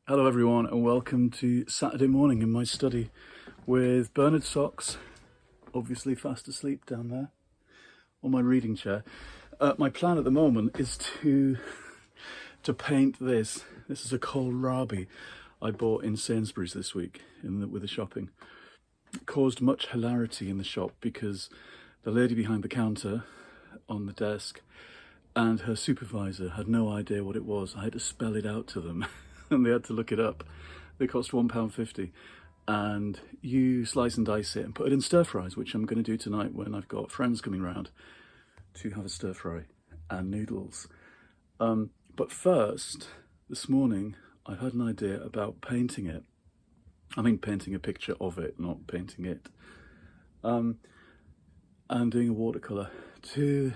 Hello everyone and welcome to Saturday morning in my study with Bernard Socks, obviously fast asleep down there on my reading chair. My plan at the moment is to paint this. This is a kohlrabi I bought in Sainsbury's this week with the shopping. It caused much hilarity in the shop because the lady behind the counter on the desk and her supervisor had no idea what it was. I had to spell it out to them and they had to look it up. They cost £1.50 and you slice and dice it and put it in stir fries, which I'm going to do tonight when I've got friends coming round to have a stir fry and noodles. But first, this morning, I had an idea about painting it. I mean painting a picture of it, not painting it. And doing a watercolour to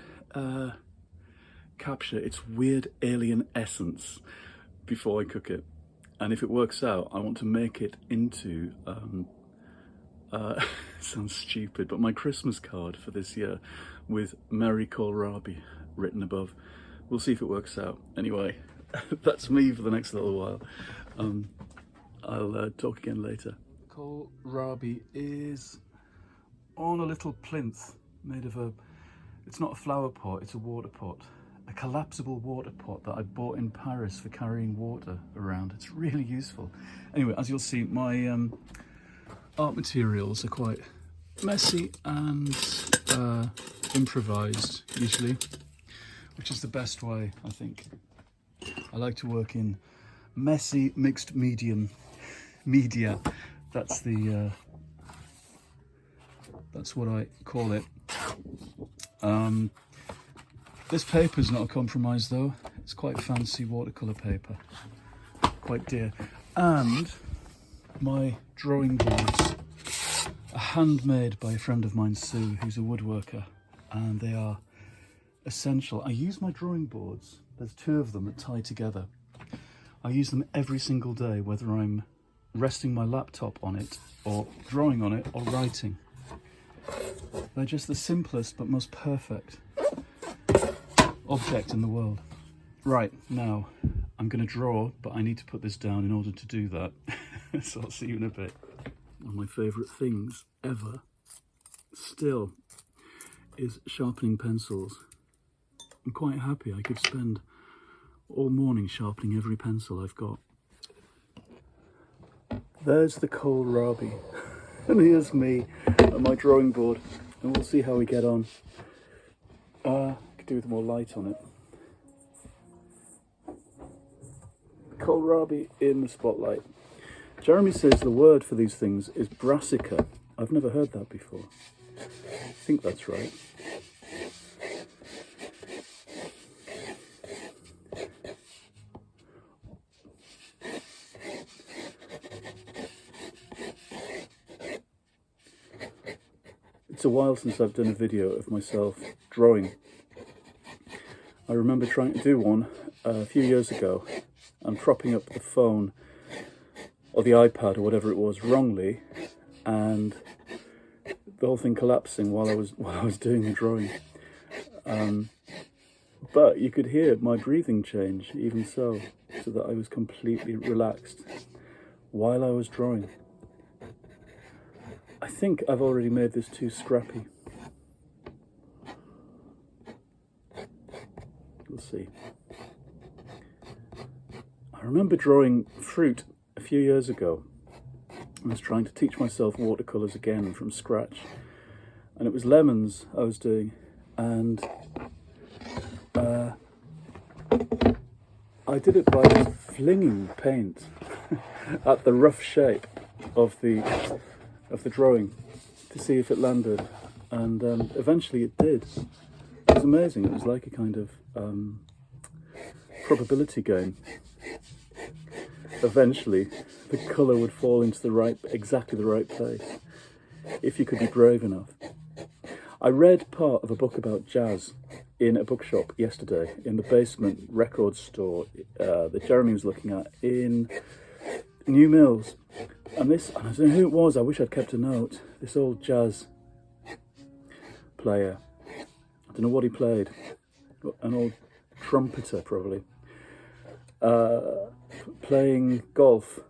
capture its weird alien essence before I cook it. And if it works out, I want to make it into, sounds stupid, but my Christmas card for this year with Merry Kohlrabi written above. We'll see if it works out. Anyway, that's me for the next little while. I'll talk again later. Kohlrabi is on a little plinth made of it's not a flower pot, it's a water pot. A collapsible water pot that I bought in Paris for carrying water around. It's really useful. Anyway, as you'll see, my art materials are quite messy and improvised usually, which is the best way, I think. I like to work in messy mixed media. That's what I call it. This paper's not a compromise though. It's quite fancy watercolour paper, quite dear. And my drawing boards are handmade by a friend of mine, Sue, who's a woodworker, and they are essential. I use my drawing boards, there's two of them that tie together. I use them every single day, whether I'm resting my laptop on it or drawing on it or writing. They're just the simplest but most perfect object in the world. Right, now I'm going to draw, but I need to put this down in order to do that. So I'll see you in a bit. One of my favourite things ever still is sharpening pencils. I'm quite happy. I could spend all morning sharpening every pencil I've got. There's the kohlrabi and here's me at my drawing board, and we'll see how we get on. Could do with more light on it. Kohlrabi in the spotlight. Jeremy says the word for these things is brassica. I've never heard that before. I think that's right. It's a while since I've done a video of myself drawing. I remember trying to do one a few years ago and propping up the phone or the iPad or whatever it was wrongly, and the whole thing collapsing while I was doing the drawing. But you could hear my breathing change even so that I was completely relaxed while I was drawing. I think I've already made this too scrappy. We'll see. I remember drawing fruit a few years ago. I was trying to teach myself watercolours again from scratch. And it was lemons I was doing. And I did it by just flinging paint at the rough shape of the drawing to see if it landed, and eventually it did. It was amazing. It was like a kind of probability game. Eventually the colour would fall into exactly the right place if you could be brave enough. I read part of a book about jazz in a bookshop yesterday in the basement record store that Jeremy was looking at in New Mills. And I don't know who it was, I wish I'd kept a note. This old jazz player, I don't know what he played, an old trumpeter probably, playing golf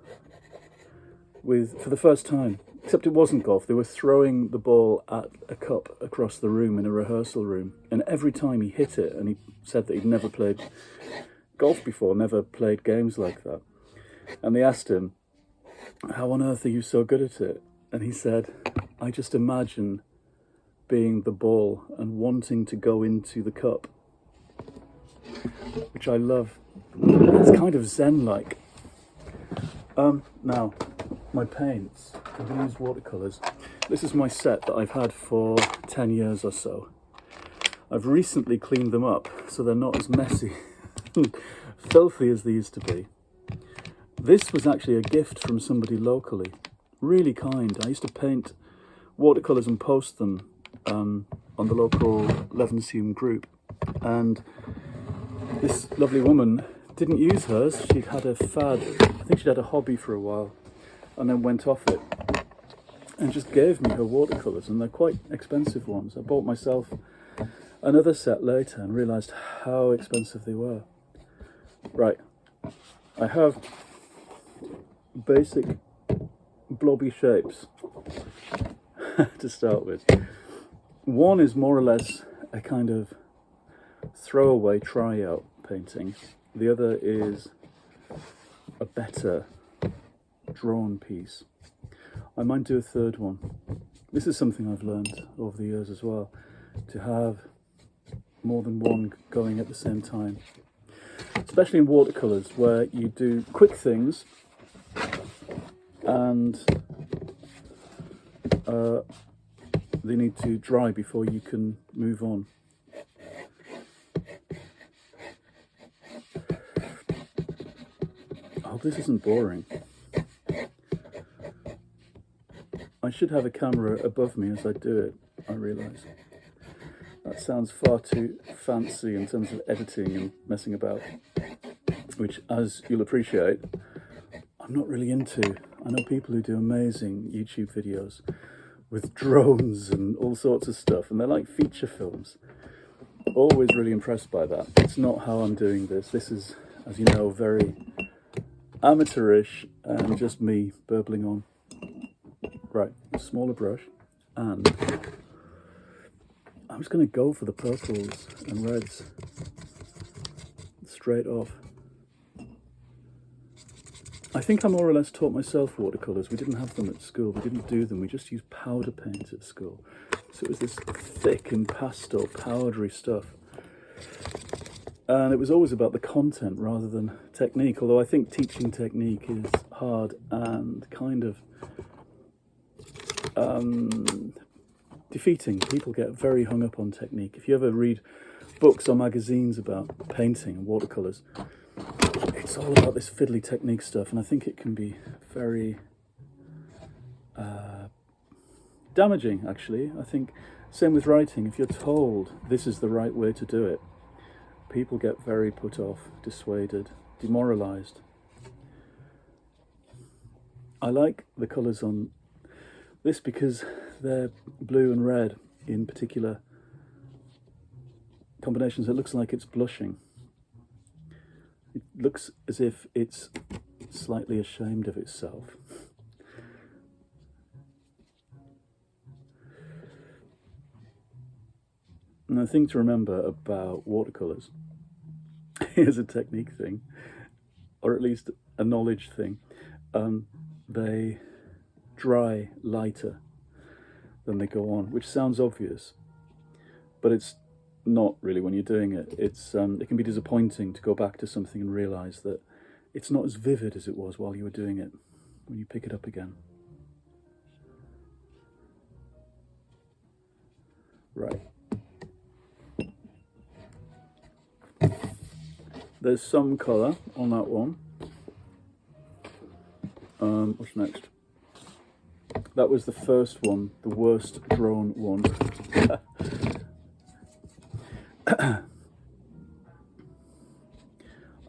for the first time. Except it wasn't golf. They were throwing the ball at a cup across the room in a rehearsal room. And every time he hit it, and he said that he'd never played golf before, never played games like that. And they asked him, how on earth are you so good at it? And he said, I just imagine being the ball and wanting to go into the cup. Which I love. It's kind of Zen-like. Now, my paints. I'm going to use watercolors. This is my set that I've had for 10 years or so. I've recently cleaned them up so they're not as messy, filthy as they used to be. This was actually a gift from somebody locally. Really kind. I used to paint watercolors and post them on the local Levenshulme group. And this lovely woman didn't use hers. She'd had a fad. I think she'd had a hobby for a while and then went off it and just gave me her watercolors, and they're quite expensive ones. I bought myself another set later and realized how expensive they were. Right, I have basic blobby shapes to start with. One is more or less a kind of throwaway tryout painting. The other is a better drawn piece. I might do a third one. This is something I've learned over the years as well, to have more than one going at the same time. Especially in watercolors, where you do quick things and they need to dry before you can move on. I hope this isn't boring. I should have a camera above me as I do it, I realise. That sounds far too fancy in terms of editing and messing about, which, as you'll appreciate, I'm not really into. I know people who do amazing YouTube videos with drones and all sorts of stuff, and they're like feature films. Always really impressed by that. It's not how I'm doing this. This is, as you know, very amateurish and just me burbling on. Right, a smaller brush, and I'm just going to go for the purples and reds straight off. I think I more or less taught myself watercolours. We didn't have them at school, we didn't do them, we just used powder paint at school. So it was this thick and pastel, powdery stuff. And it was always about the content rather than technique, although I think teaching technique is hard and kind of defeating. People get very hung up on technique. If you ever read books or magazines about painting and watercolours, it's all about this fiddly technique stuff, and I think it can be very damaging, actually. I think, same with writing, if you're told this is the right way to do it, people get very put off, dissuaded, demoralised. I like the colours on this because they're blue and red in particular combinations. It looks like it's blushing. It looks as if it's slightly ashamed of itself. And the thing to remember about watercolours, here's a technique thing, or at least a knowledge thing. They dry lighter than they go on, which sounds obvious, but it's not really when you're doing it. It's it can be disappointing to go back to something and realise that it's not as vivid as it was while you were doing it when you pick it up again. Right. There's some colour on that one. What's next? That was the first one, the worst drawn one.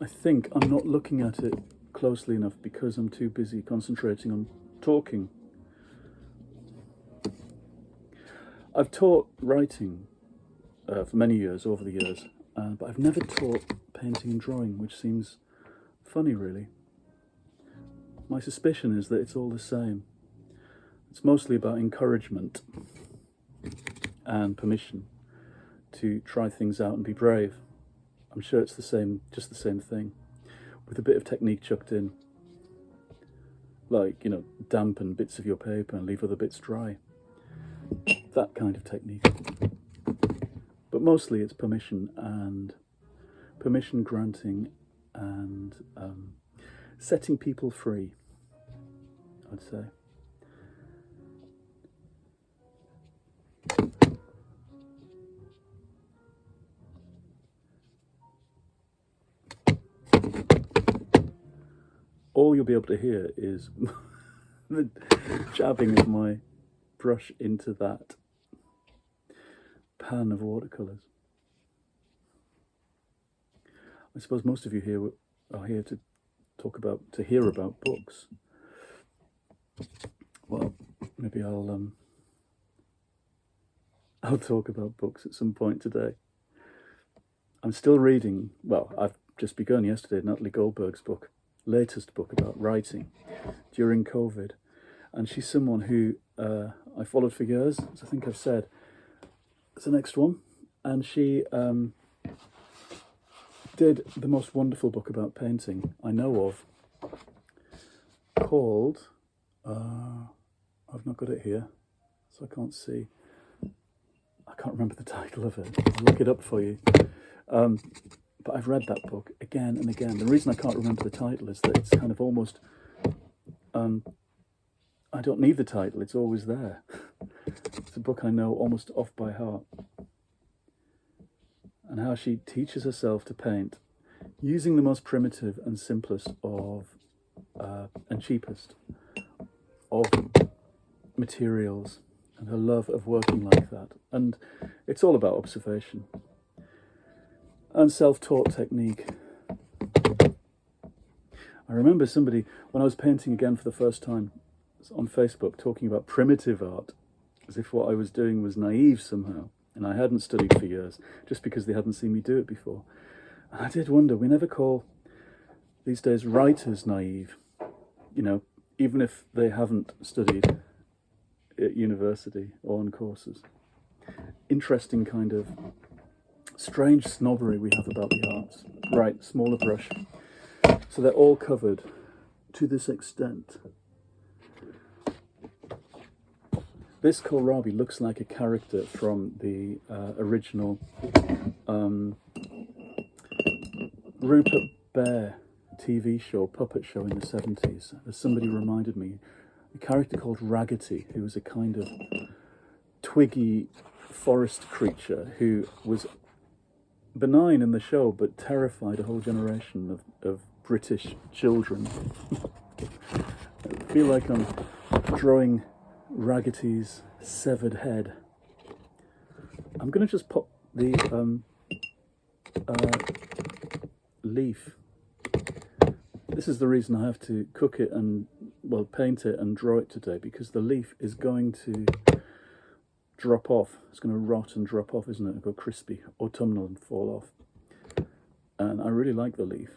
I think I'm not looking at it closely enough because I'm too busy concentrating on talking. I've taught writing for many years, over the years, but I've never taught painting and drawing, which seems funny, really. My suspicion is that it's all the same. It's mostly about encouragement and permission to try things out and be brave. I'm sure it's the same, just the same thing, with a bit of technique chucked in. Like, dampen bits of your paper and leave other bits dry. That kind of technique. But mostly it's permission granting and setting people free, I'd say. All you'll be able to hear is the jabbing of my brush into that pan of watercolors. I suppose most of you here are here to hear about books. Well, maybe I'll talk about books at some point today. I'm still reading, well, I've just begun yesterday, Natalie Goldberg's book, latest book about writing during COVID. And she's someone who I followed for years, as I think I've said. It's the next one. And she did the most wonderful book about painting I know of, called, I've not got it here, so I can't see. I can't remember the title of it. I'll look it up for you. But I've read that book again and again. The reason I can't remember the title is that it's kind of almost, I don't need the title, it's always there. It's a book I know almost off by heart. And how she teaches herself to paint using the most primitive and simplest of, and cheapest of materials, and her love of working like that. And it's all about observation and self-taught technique. I remember somebody, when I was painting again for the first time on Facebook, talking about primitive art, as if what I was doing was naive somehow, and I hadn't studied for years, just because they hadn't seen me do it before. And I did wonder, we never call, these days, writers naive, even if they haven't studied at university or on courses. Interesting kind of strange snobbery we have about the arts. Right, smaller brush. So they're all covered to this extent. This kohlrabi looks like a character from the original Rupert Bear TV show, puppet show in the 70s. As somebody reminded me, a character called Raggedy, who was a kind of twiggy forest creature who was benign in the show but terrified a whole generation of British children. I feel like I'm drawing Raggedy's severed head. I'm going to just pop the leaf. This is the reason I have to cook it and, well, paint it and draw it today, because the leaf is going to drop off. It's going to rot and drop off, isn't it? It'll go crispy, autumnal, and fall off. And I really like the leaf.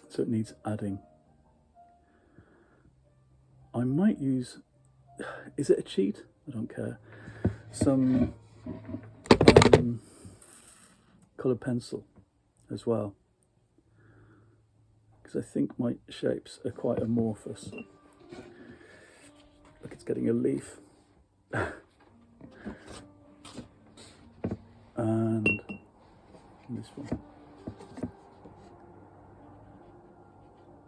So it needs adding. I might use, is it a cheat? I don't care. Some coloured pencil as well, because I think my shapes are quite amorphous. Look, it's getting a leaf. And this one.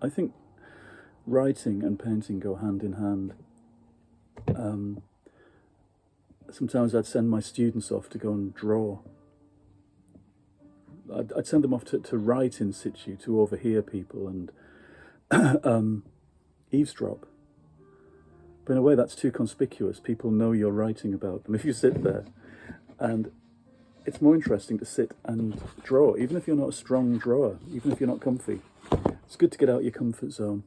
I think writing and painting go hand in hand. Sometimes I'd send my students off to go and draw. I'd send them off to write in situ, to overhear people and eavesdrop. But in a way that's too conspicuous. People know you're writing about them if you sit there. And it's more interesting to sit and draw, even if you're not a strong drawer, even if you're not comfy. It's good to get out your comfort zone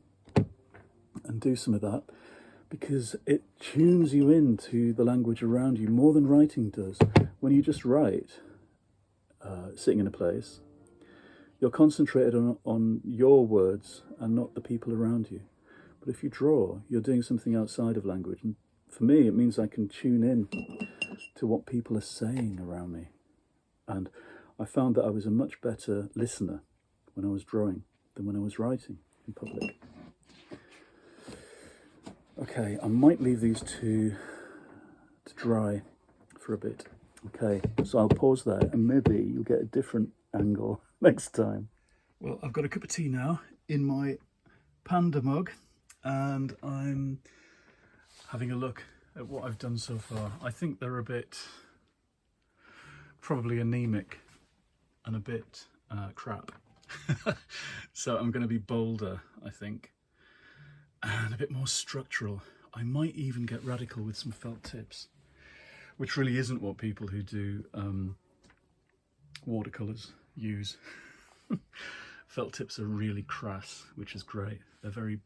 and do some of that, because it tunes you into the language around you more than writing does. When you just write, sitting in a place, you're concentrated on your words and not the people around you. But if you draw, you're doing something outside of language. And for me, it means I can tune in to what people are saying around me. And I found that I was a much better listener when I was drawing than when I was writing in public. Okay, I might leave these two to dry for a bit. Okay, so I'll pause there and maybe you'll get a different angle next time. Well, I've got a cup of tea now in my panda mug and I'm having a look at what I've done so far. I think they're a bit probably anemic and a bit crap. So I'm going to be bolder, I think, and a bit more structural. I might even get radical with some felt tips, which really isn't what people who do watercolors use. Felt tips are really crass, which is great. They're very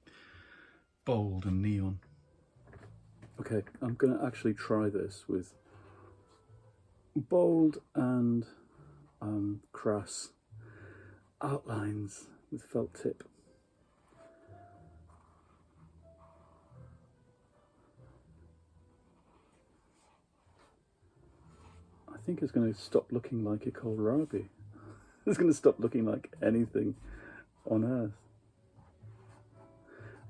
bold and neon. Okay, I'm going to actually try this with bold and crass outlines with felt tip. I think it's going to stop looking like a kohlrabi. It's going to stop looking like anything on Earth.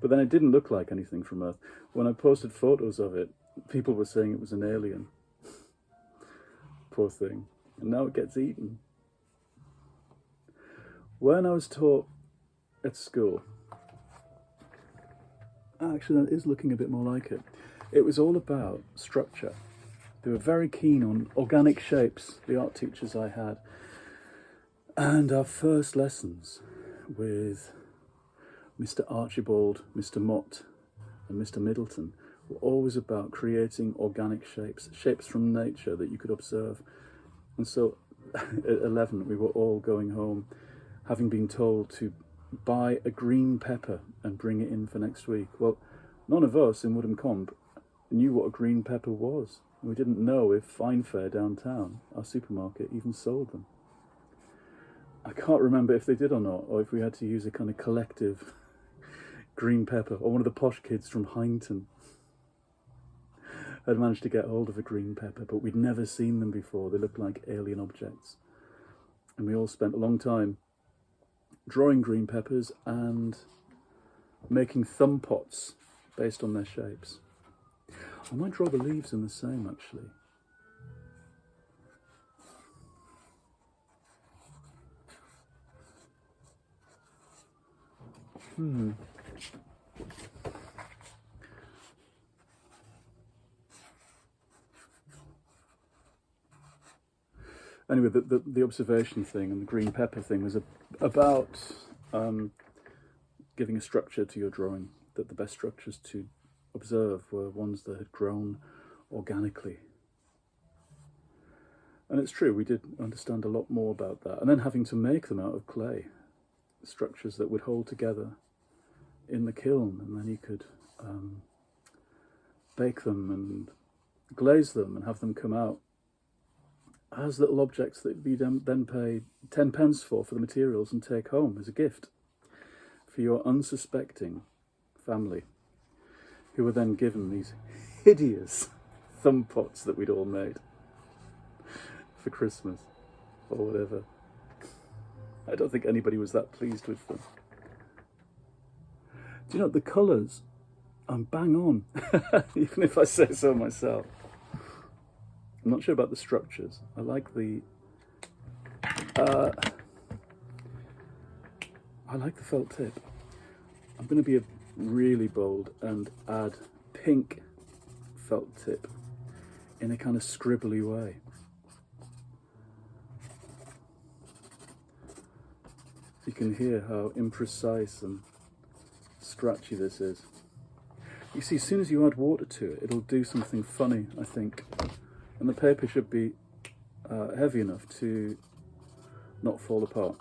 But then it didn't look like anything from Earth. When I posted photos of it, people were saying it was an alien. Poor thing. And now it gets eaten. When I was taught at school, actually that is looking a bit more like it. It was all about structure. They were very keen on organic shapes, the art teachers I had. And our first lessons with Mr. Archibald, Mr. Mott and Mr. Middleton were always about creating organic shapes, shapes from nature that you could observe. And so at 11 we were all going home having been told to buy a green pepper and bring it in for next week. Well, none of us in Woodham Combe knew what a green pepper was. We didn't know if Fine Fair downtown, our supermarket, even sold them. I can't remember if they did or not, or if we had to use a kind of collective green pepper, or one of the posh kids from Hindton had managed to get hold of a green pepper, but we'd never seen them before. They looked like alien objects. And we all spent a long time drawing green peppers and making thumb pots based on their shapes. I might draw the leaves in the same, actually. Anyway, the observation thing and the green pepper thing was about giving a structure to your drawing, that the best structures to observe were ones that had grown organically. And it's true, we did understand a lot more about that. And then having to make them out of clay, structures that would hold together in the kiln, and then you could bake them and glaze them and have them come out as little objects that you then pay 10 pence for the materials and take home as a gift for your unsuspecting family, who were then given these hideous thumb pots that we'd all made for Christmas or whatever. I don't think anybody was that pleased with them. Do you know, the colours, I'm bang on, even if I say so myself. I'm not sure about the structures. I like the felt tip. I'm going to be really bold and add pink felt tip in a kind of scribbly way. You can hear how imprecise and scratchy this is. You see, as soon as you add water to it, it'll do something funny, I think. And the paper should be heavy enough to not fall apart.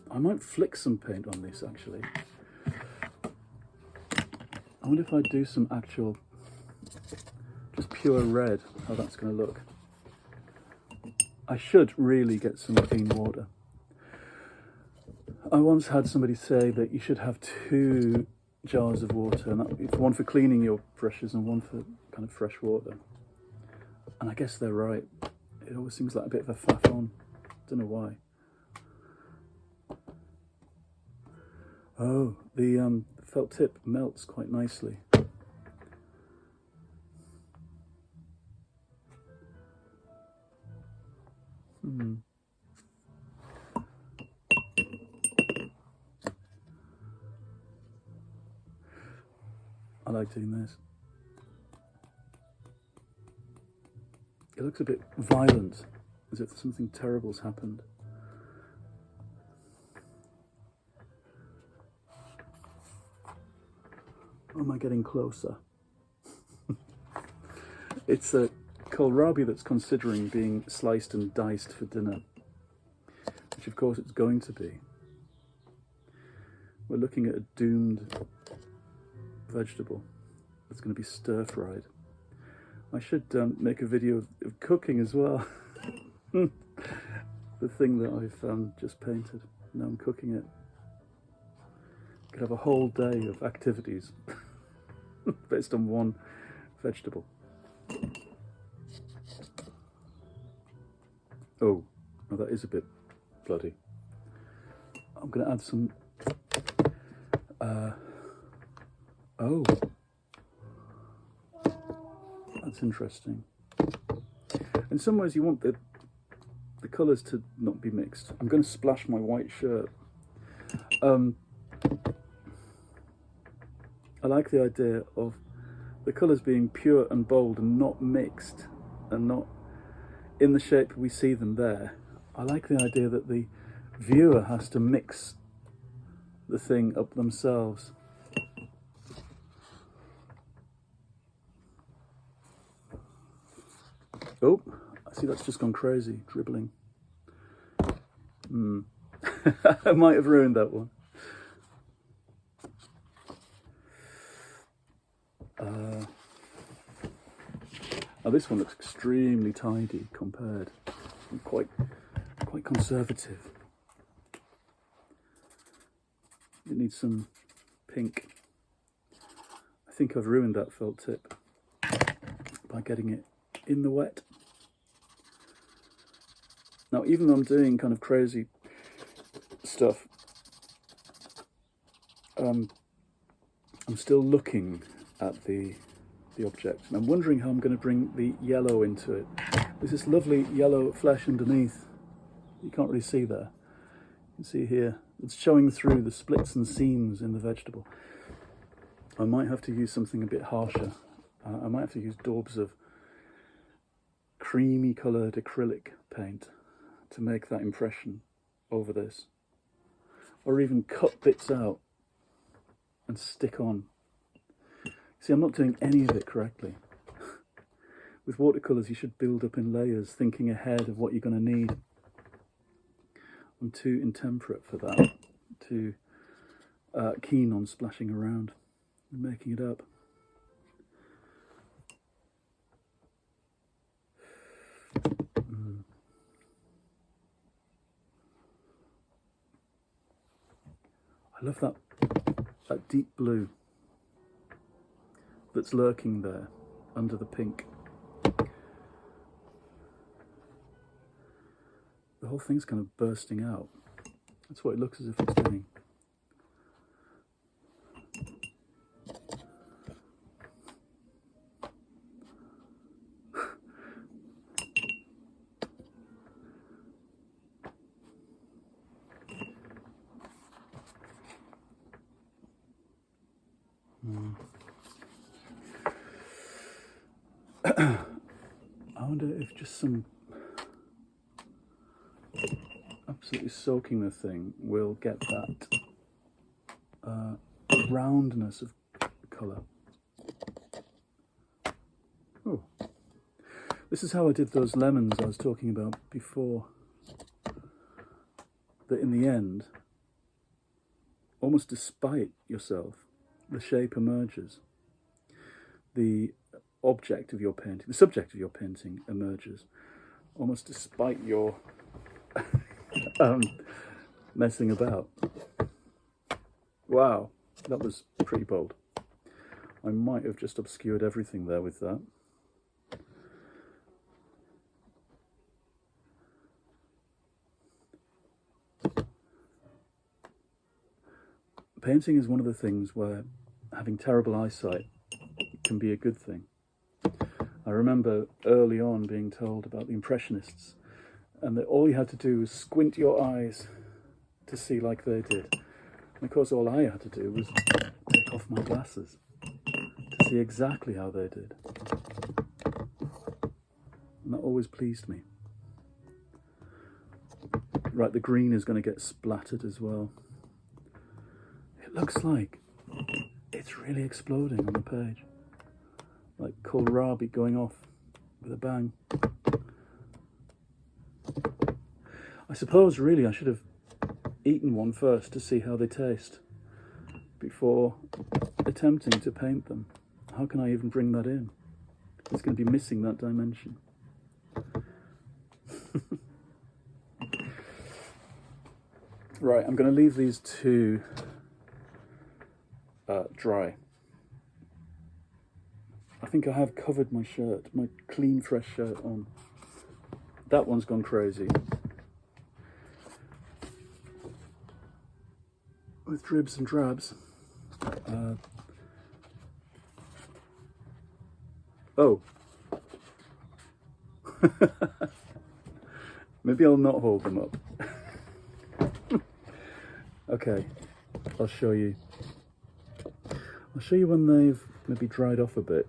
I might flick some paint on this, actually. I wonder if I do some actual, just pure red, how that's going to look. I should really get some clean water. I once had somebody say that you should have 2 jars of water, and that would be one for cleaning your brushes and one for kind of fresh water. And I guess they're right. It always seems like a bit of a faff on. Don't know why. Oh, the felt tip melts quite nicely. I like doing this. It looks a bit violent, as if something terrible's happened. Or am I getting closer? It's a kohlrabi that's considering being sliced and diced for dinner, which of course it's going to be. We're looking at a doomed vegetable that's going to be stir-fried. I should make a video of cooking as well. The thing that I've just painted. Now I'm cooking it. Could have a whole day of activities based on one vegetable. Oh, that is a bit bloody. I'm going to add some. Oh, that's interesting. In some ways, you want the colours to not be mixed. I'm going to splash my white shirt. I like the idea of the colours being pure and bold and not mixed and not in the shape we see them there. I like the idea that the viewer has to mix the thing up themselves. Oh, I see that's just gone crazy, dribbling. I might have ruined that one. Now this one looks extremely tidy compared. Quite conservative. It needs some pink. I think I've ruined that felt tip by getting it in the wet. Now, even though I'm doing kind of crazy stuff, I'm still looking at the object, and I'm wondering how I'm going to bring the yellow into it. There's this lovely yellow flesh underneath. You can't really see there. You can see here. It's showing through the splits and seams in the vegetable. I might have to use something a bit harsher. I might have to use daubs of creamy coloured acrylic paint to make that impression over this. Or even cut bits out and stick on. See, I'm not doing any of it correctly. With watercolours, you should build up in layers, thinking ahead of what you're going to need. I'm too intemperate for that, too keen on splashing around and making it up. I love that deep blue that's lurking there under the pink. The whole thing's kind of bursting out. That's what it looks as if it's doing. I wonder if just some absolutely soaking the thing will get that roundness of colour. Oh, this is how I did those lemons I was talking about before. That in the end, almost despite yourself, the shape emerges. The object of your painting, the subject of your painting emerges. almost despite your messing about. Wow, that was pretty bold. I might have just obscured everything there with that. Painting is one of the things where having terrible eyesight can be a good thing. I remember early on being told about the Impressionists, and that all you had to do was squint your eyes to see like they did. And of course all I had to do was take off my glasses to see exactly how they did. And that always pleased me. Right, the green is going to get splattered as well. It looks like it's really exploding on the page. Like kohlrabi going off with a bang. I suppose really I should have eaten one first to see how they taste before attempting to paint them. How can I even bring that in? It's going to be missing that dimension. Right, I'm going to leave these two dry. I think I have covered my shirt, my clean, fresh shirt on. That one's gone crazy. With dribs and drabs. Oh. Maybe I'll not hold them up. Okay, I'll show you. I'll show you when they've maybe dried off a bit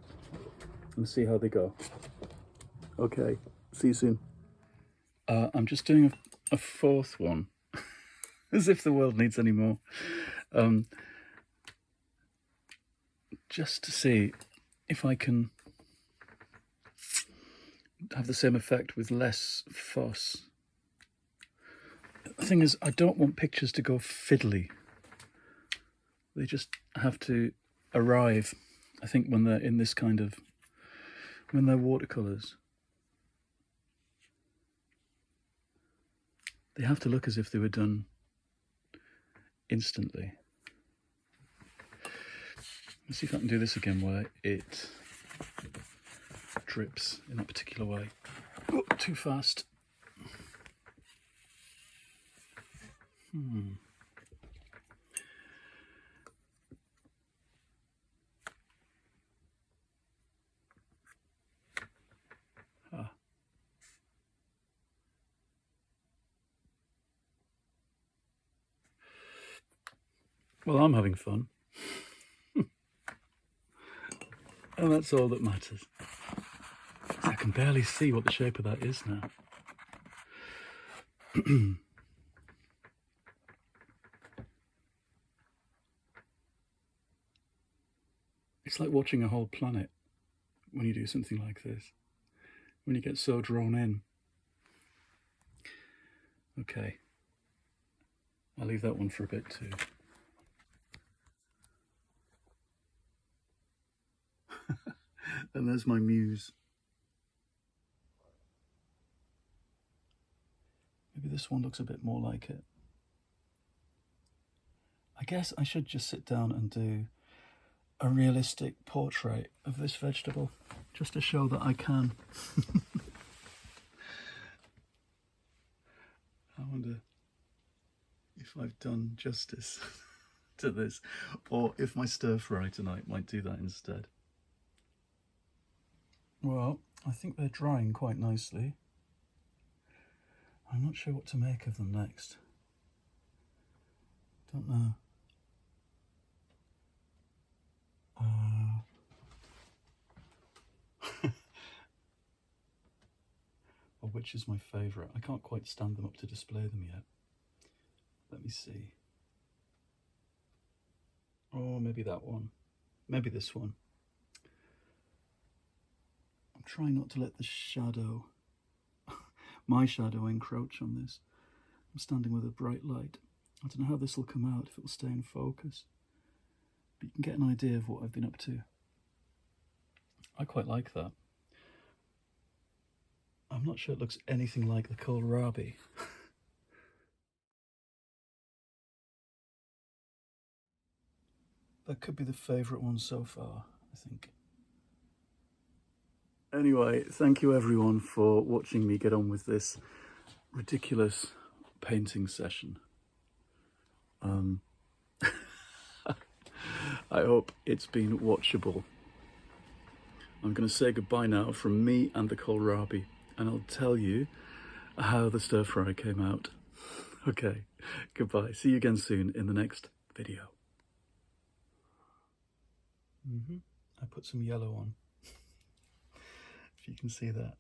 and see how they go. Okay, see you soon. I'm just doing a fourth one, as if the world needs any more. Just to see if I can have the same effect with less fuss. The thing is, I don't want pictures to go fiddly. They just have to arrive, I think, when they're in this kind of, when they're watercolors. They have to look as if they were done instantly. Let's see if I can do this again where it drips in that particular way. Oh, too fast. Well, I'm having fun. And that's all that matters. I can barely see what the shape of that is now. It's like watching a whole planet when you do something like this, when you get so drawn in. Okay, I'll leave that one for a bit too. And there's my muse. Maybe this one looks a bit more like it. I guess I should just sit down and do a realistic portrait of this vegetable, just to show that I can. I wonder if I've done justice to this, or if my stir fry tonight might do that instead. Well, I think they're drying quite nicely. I'm not sure what to make of them next. Don't know. Or which is my favourite? I can't quite stand them up to display them yet. Let me see. Oh, maybe that one. Maybe this one. I'm trying not to let the shadow, my shadow, encroach on this. I'm standing with a bright light. I don't know how this will come out, if it will stay in focus. But you can get an idea of what I've been up to. I quite like that. I'm not sure it looks anything like the kohlrabi. That could be the favourite one so far, I think. Anyway, thank you everyone for watching me get on with this ridiculous painting session. I hope it's been watchable. I'm going to say goodbye now from me and the kohlrabi, and I'll tell you how the stir fry came out. Okay, goodbye. See you again soon in the next video. I put some yellow on, if you can see that.